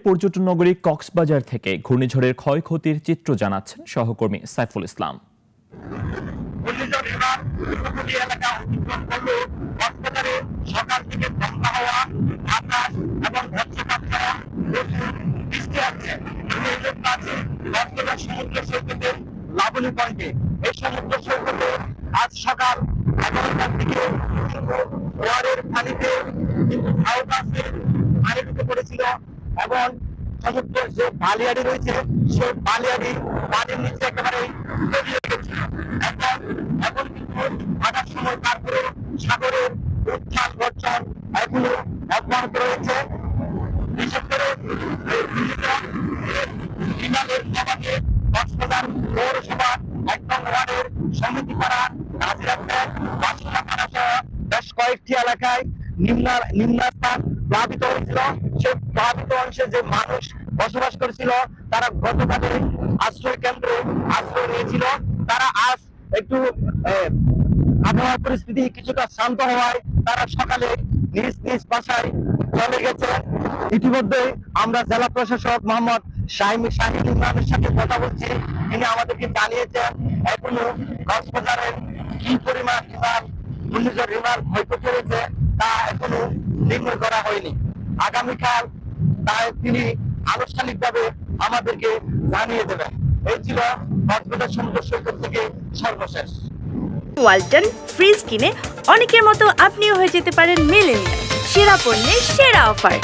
পর্যটন নগরী কক্সবাজার থেকে ঘূর্ণিঝড়ের ক্ষয়ক্ষতির চিত্র জানাচ্ছেন সহকর্মী সাইফুল ইসলাম। সকাল থেকে ঠান্ডা হওয়া বাতাস এবং সমুদ্র সৈকতে লাবণী পয়েন্টে এই সমুদ্র সৈকতে আজ সকাল 11টার দিকে জোয়ারের পানিতে কিন্তু পানি ঢুকে পড়েছিল এবং সমুদ্রের যে বালিয়াড়ি রয়েছে সেই বালিয়াড়ি পানির নিচে একেবারে তলিয়ে গেছিল। এখন কিন্তু হাঁটার সময় তারপরে সাগরের উত্থান গর্জন এগুলো অব্যাহত রয়েছে। বিশেষ করে কক্সবাজার পৌরসভা একদম ওয়ার্ডের সমিতিপাড়া নাজিরাবাদ বাসিন্দাপাড়া সহ বেশ কয়েকটি এলাকায় নিম্নস্থান প্লাবিত হয়েছিল। সেই প্লাবিত অংশে যে মানুষ বসবাস করেছিল তারা গতকালে আশ্রয় কেন্দ্রে আশ্রয় নিয়েছিল। তারা আজ একটু আবহাওয়ার পরিস্থিতি কিছুটা শান্ত হওয়ায় তারা সকালে নিজ নিজ বাসায় চলে গেছে। ইতিমধ্যে আমরা জেলা প্রশাসক মোহাম্মদ শাহিন ইমরানের সাথে কথা বলছি। তিনি আমাদেরকে জানিয়েছেন এখনো কক্সবাজারের কি পরিমাণ ঘূর্ণিঝড় রিমার ক্ষয়ক্ষতি হয়েছে তা এখনো নির্ণয় করা হয়নি। আগামীকাল তিনি আনুষ্ঠানিকভাবে আমাদেরকে জানিয়ে দেবেন। এই ছিল কক্সবাজার সমুদ্র সৈকত থেকে সর্বশেষ। ওয়ালটন ফ্রিজ কিনে অনেকের মতো আপনিও হয়ে যেতে পারেন মিলেনিয়াল। সেরা পণ্যের সেরা অফার।